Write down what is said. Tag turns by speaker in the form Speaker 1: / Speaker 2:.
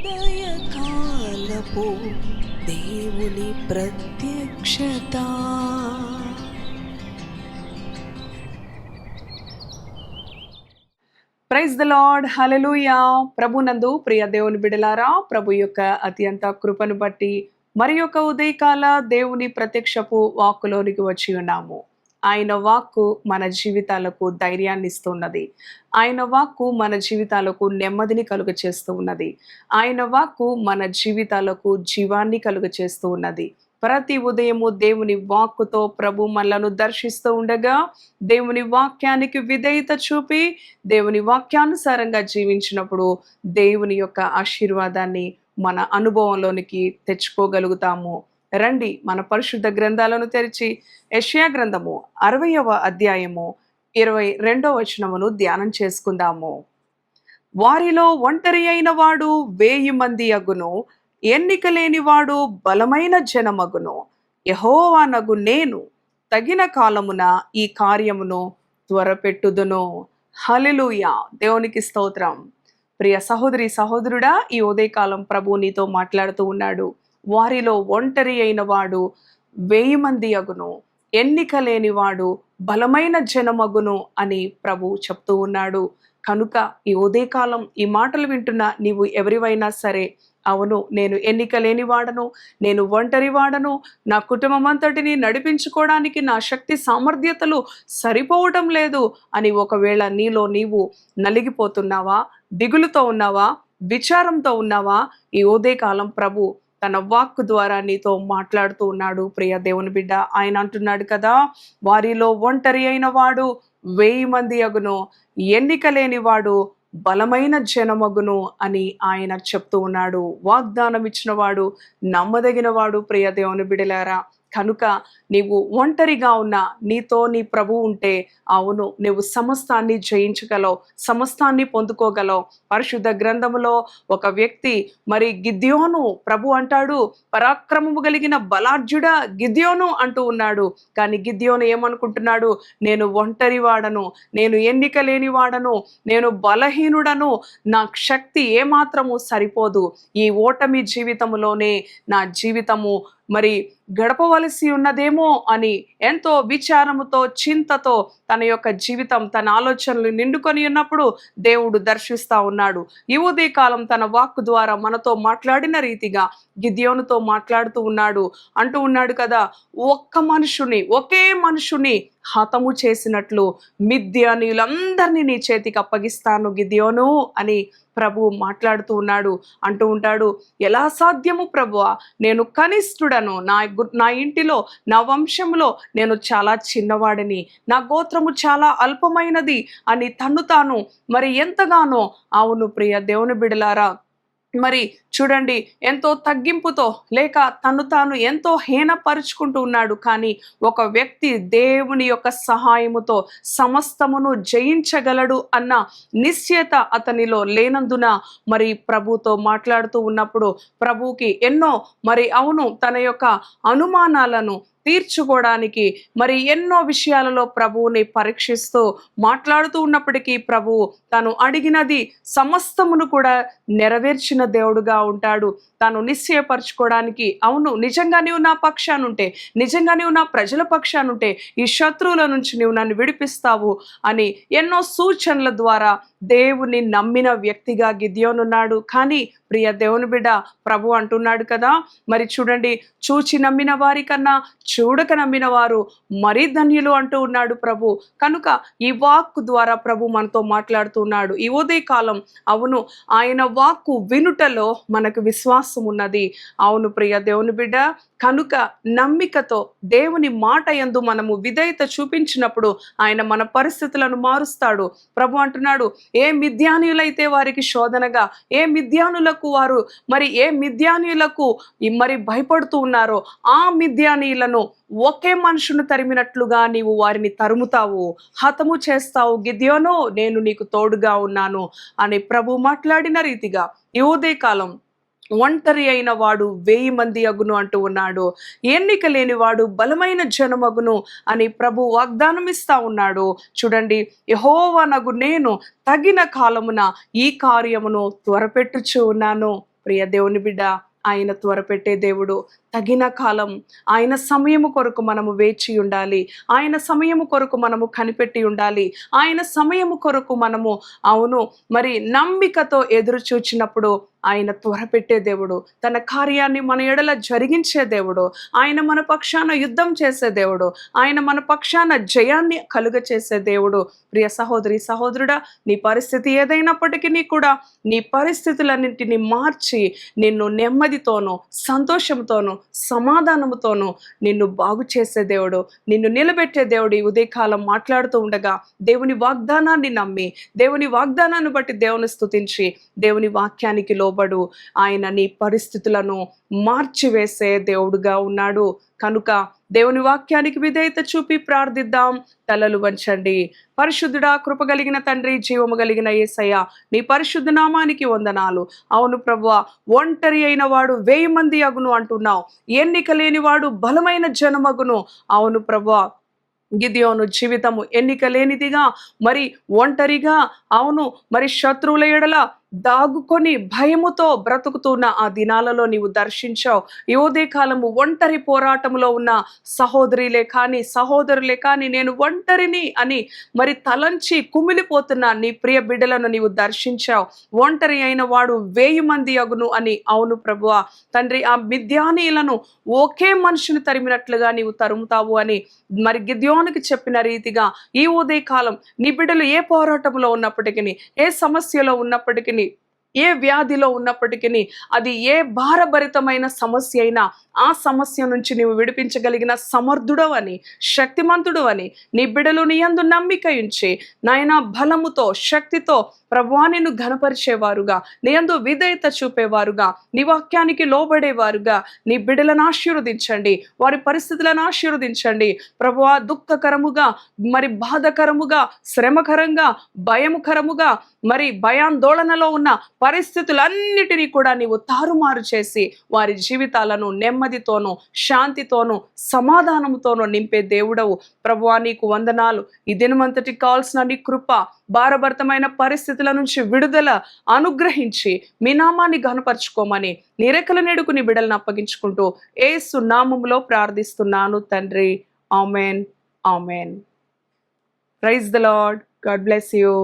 Speaker 1: ఉదయకాలపు దేవుని ప్రత్యక్షత.
Speaker 2: ప్రైజ్ ద లార్డ్, హల్లెలూయా. ప్రభునందు ప్రియ దేవుని బిడలారా, ప్రభు యొక్క అత్యంత కృపను బట్టి మరి యొక్క ఉదయకాల దేవుని ప్రత్యక్షపు వాక్కులోనికి వచ్చి ఉన్నాము. ఆయన వాక్కు మన జీవితాలకు ధైర్యాన్ని ఇస్తున్నది. ఆయన వాక్కు మన జీవితాలకు నెమ్మదిని కలుగ చేస్తూ ఉన్నది. ఆయన వాక్కు మన జీవితాలకు జీవాన్ని కలుగ చేస్తూ ఉన్నది. ప్రతి ఉదయము దేవుని వాక్కుతో ప్రభు మనలను దర్శిస్తూ ఉండగా, దేవుని వాక్యానికి విధేయత చూపి దేవుని వాక్యానుసారంగా జీవించినప్పుడు దేవుని యొక్క ఆశీర్వాదాన్ని మన అనుభవంలోనికి తెచ్చుకోగలుగుతాము. రండి, మన పరిశుద్ధ గ్రంథాలను తెరిచి యెషయా గ్రంథము 60వ అధ్యాయము 22వ వచనమును ధ్యానం చేసుకుందాము. వారిలో ఒంటరి అయిన వాడు 1000 మంది అగును, ఎన్నిక లేని వాడు బలమైన జనమగును. యెహోవానగు నేను తగిన కాలమున ఈ కార్యమును త్వరపెట్టుదును. హల్లెలూయా. దేవునికి స్తోత్రం. ప్రియ సహోదరి సహోదరుడా, ఈ ఉదయకాలం ప్రభు నీతో మాట్లాడుతూ ఉన్నాడు. వారిలో ఒంటరి అయిన వాడు 1000 మంది అగును, ఎన్నిక లేని వాడు బలమైన జనమగును అని ప్రభు చెప్తూ ఉన్నాడు. కనుక ఈ ఉదయకాలం ఈ మాటలు వింటున్న నీవు ఎవరివైనా సరే, అవును నేను ఎన్నిక లేని వాడను, నేను ఒంటరి వాడను, నా కుటుంబం అంతటిని నడిపించుకోవడానికి నా శక్తి సామర్థ్యతలు సరిపోవటం లేదు అని ఒకవేళ నీలో నీవు నలిగిపోతున్నావా, దిగులుతో ఉన్నావా, విచారంతో ఉన్నావా, ఈ ఉదయకాలం ప్రభు తన వాక్కు ద్వారా నీతో మాట్లాడుతూ ఉన్నాడు. ప్రియ దేవుని బిడ్డ, ఆయన అంటున్నాడు కదా, వారిలో ఒంటరి అయిన వాడు 1000 మంది అగును, ఎన్నిక లేని వాడు బలమైన జనమగును అని ఆయన చెప్తూ ఉన్నాడు. వాగ్దానం ఇచ్చిన వాడు నమ్మదగిన వాడు. ప్రియ దేవుని బిడ్డలారా, కనుక నీవు ఒంటరిగా ఉన్నా నీతో నీ ప్రభు ఉంటే, అవును నువ్వు సమస్తాన్ని జయించగలవు, సమస్తాన్ని పొందుకోగలవు. పరిశుద్ధ గ్రంథములో ఒక వ్యక్తి మరి గిద్యోను, ప్రభు అంటాడు పరాక్రమము కలిగిన బలార్జుడా గిద్యోను అంటూ ఉన్నాడు. కానీ గిద్యోను ఏమనుకుంటున్నాడు? నేను ఒంటరి వాడను, నేను ఎన్నిక లేని వాడను, నేను బలహీనుడను, నా శక్తి ఏమాత్రము సరిపోదు, ఈ ఓటమి జీవితంలోనే నా జీవితము మరి గడపవలసి ఉన్నదేమో అని ఎంతో విచారముతో చింతతో తన యొక్క జీవితం, తన ఆలోచనలు నిండుకొని ఉన్నప్పుడు దేవుడు దర్శిస్తా ఉన్నాడు. ఈ ఉదయకాలం తన వాక్కు ద్వారా మనతో మాట్లాడిన రీతిగా గిద్యోనుతో మాట్లాడుతూ ఉన్నాడు. అంటూ ఉన్నాడు కదా, ఒకే మనుషుని హతము చేసినట్లు మిద్యానీయులందరినీ నీ చేతికి అప్పగిస్తాను గిద్యోను అని ప్రభు మాట్లాడుతూ ఉన్నాడు. అంటూ ఉంటాడు, ఎలా సాధ్యము ప్రభువా, నేను కనిష్ఠుడను, నా ఇంటిలో నా వంశంలో నేను చాలా చిన్నవాడిని, నా గోత్రము చాలా అల్పమైనది అని తన్ను తాను మరి ఎంతగానో, అవును ప్రియ దేవుని బిడలారా, మరి చూడండి ఎంతో తగ్గింపుతో లేక తను తాను ఎంతో హీనపరుచుకుంటూ ఉన్నాడు. కానీ ఒక వ్యక్తి దేవుని యొక్క సహాయముతో సమస్తమును జయించగలడు అన్న నిశ్చయత అతనిలో లేనందున మరి ప్రభుతో మాట్లాడుతూ ఉన్నప్పుడు ప్రభుకి ఎన్నో మరి అవును తన యొక్క అనుమానాలను తీర్చుకోవడానికి మరి ఎన్నో విషయాలలో ప్రభువుని పరీక్షిస్తూ మాట్లాడుతూ ఉన్నప్పటికీ ప్రభు తను అడిగినది సమస్తమును కూడా నెరవేర్చిన దేవుడుగా ఉంటాడు. తాను నిశ్చయపరచుకోవడానికి, అవును నిజంగా నీవు నా పక్షానుంటే, నిజంగా నీవు నా ప్రజల పక్షానుంటే ఈ శత్రువుల నుంచి నీవు నన్ను విడిపిస్తావు అని ఎన్నో సూచనల ద్వారా దేవుని నమ్మిన వ్యక్తిగా గిద్యోనున్నాడు. కానీ ప్రియ దేవుని బిడ్డ, ప్రభు అంటున్నాడు కదా, మరి చూడండి చూచి నమ్మిన వారి కన్నా చూడక నమ్మిన వారు మరీ ధన్యులు అంటూ ఉన్నాడు ప్రభు. కనుక ఈ వాక్కు ద్వారా ప్రభు మనతో మాట్లాడుతున్నాడు ఈ ఉదయకాలం. అవును ఆయన వాక్కు వినుటలో మనకు విశ్వాసం ఉన్నది. అవును ప్రియ దేవుని బిడ్డ, కనుక నమ్మికతో దేవుని మాట యందు మనము విధేయత చూపించినప్పుడు ఆయన మన పరిస్థితులను మారుస్తాడు. ప్రభు అంటున్నాడు, ఏ మిద్యానీయులైతే వారికి శోధనగా, ఏ మిద్యానులకు వారు మరి ఏ మిద్యానీయులకు మరి భయపడుతూ ఉన్నారో ఆ మిద్యానీయులను ఒకే మనుషును తరిమినట్లుగా నీవు వారిని తరుముతావు, హతము చేస్తావు. గిద్యోను నేను నీకు తోడుగా ఉన్నాను అని ప్రభు మాట్లాడిన రీతిగా ఈ ఉదయకాలం ఒంటరి అయిన వాడు 1000 మంది అగును అంటూ ఉన్నాడు. ఎన్నిక లేని వాడు బలమైన జనమగును అని ప్రభు వాగ్దానం ఇస్తా ఉన్నాడు. చూడండి, యెహోవానగు నేను తగిన కాలమున ఈ కార్యమును త్వరపెట్టుచు ఉన్నాను. ప్రియ దేవుని బిడ్డ, ఆయన త్వరపెట్టే దేవుడు. తగిన కాలం, ఆయన సమయము కొరకు మనము వేచి ఉండాలి. ఆయన సమయము కొరకు మనము కనిపెట్టి ఉండాలి. ఆయన సమయము కొరకు మనము మరి నమ్మికతో ఎదురు చూచినప్పుడు ఆయన త్వరపెట్టే దేవుడు. తన కార్యాన్ని మన ఎడల జరిగించే దేవుడు. ఆయన మన పక్షాన యుద్ధం చేసే దేవుడు. ఆయన మన పక్షాన జయాన్ని కలుగ చేసే దేవుడు. ప్రియ సహోదరి, సహోదరుడా, నీ పరిస్థితి ఏదైనప్పటికీ కూడా నీ పరిస్థితులన్నింటినీ మార్చి నిన్ను నెమ్మదితోనూ, సంతోషంతోనూ, సమాధానముతోనూ నిన్ను బాగు చేసే దేవుడు, నిన్ను నిలబెట్టే దేవుడు ఈ ఉదయకాలం మాట్లాడుతూ ఉండగా దేవుని వాగ్దానాన్ని నమ్మి, దేవుని వాగ్దానాన్ని బట్టి దేవుని స్తుతించి, దేవుని వాక్యానికి లోబడు. ఆయన నీ పరిస్థితులను మార్చివేసే దేవుడుగా ఉన్నాడు. కనుక దేవుని వాక్యానికి విధేయత చూపి ప్రార్థిద్దాం. తలలు వంచండి. పరిశుద్ధుడా, కృపగలిగిన తండ్రి, జీవము కలిగిన యేసయ్య, నీ పరిశుద్ధ నామానికి వందనాలు. అవును ప్రభువా, ఒంటరి అయిన వాడు 1000 మంది అగును అంటున్నావు. ఎన్నిక లేని వాడు బలమైన జనమగును. అవును ప్రభువా, గిద్యోను జీవితము ఎన్నిక లేనిదిగా, మరి ఒంటరిగా, మరి శత్రువుల ఎడల దాగుకొని భయముతో బ్రతుకుతున్న ఆ దినాలలో నీవు దర్శించావు. ఈ ఉదయకాలము ఒంటరి పోరాటంలో ఉన్న సహోదరులే కానీ, సహోదరులే కానీ, నేను ఒంటరిని అని మరి తలంచి కుమిలిపోతున్న నీ ప్రియ బిడ్డలను నీవు దర్శించావు. ఒంటరి అయిన వాడు 1000 మంది అగును అని. అవును ప్రభువా తండ్రి, ఆ మిద్యానీయులను ఒకే మనుషుని తరిమినట్లుగా నీవు తరుముతావు అని మరి గిద్యోనుకి చెప్పిన రీతిగా ఈ ఉదయకాలం నీ బిడ్డలు ఏ పోరాటంలో ఉన్నప్పటికీ, ఏ సమస్యలో ఉన్నప్పటికీ, ఏ వ్యాధిలో ఉన్నప్పటికీ, అది ఏ భారభరితమైన సమస్య అయినా ఆ సమస్య నుంచి నీవు విడిపించగలిగిన సమర్థుడవని, శక్తిమంతుడు నీ బిడ్డలు నీ యందు నమ్మిక ఉంచి నాయనా బలముతో, శక్తితో ప్రభువా నిన్ను ఘనపరిచేవారుగా, నీ యందు విధేయత చూపేవారుగా, నీ వాక్యానికి లోబడేవారుగా నీ బిడ్డలను ఆశీర్వదించండి. వారి పరిస్థితులను ఆశీర్వదించండి ప్రభువా. దుఃఖకరముగా, మరి బాధకరముగా, శ్రమకరంగా, భయముకరముగా, మరి భయాందోళనలో ఉన్న పరిస్థితులన్నిటినీ కూడా నీవు తారుమారు చేసి వారి జీవితాలను నెమ్మదితోనూ, శాంతితోనూ, సమాధానముతోనూ నింపే దేవుడవు ప్రభువా. నీకు వందనాలు. ఈ దినమంతటికి కావాల్సిన నీ కృప, భారభరితమైన పరిస్థితుల నుంచి విడుదల అనుగ్రహించి మీ నామాన్ని ఘనపరచుకోమని నీ రెక్కల నీడకు నీ బిడ్డలను అప్పగించుకుంటూ యేసు నామములో ప్రార్థిస్తున్నాను తండ్రి. Amen, amen. Praise the lord. God bless you.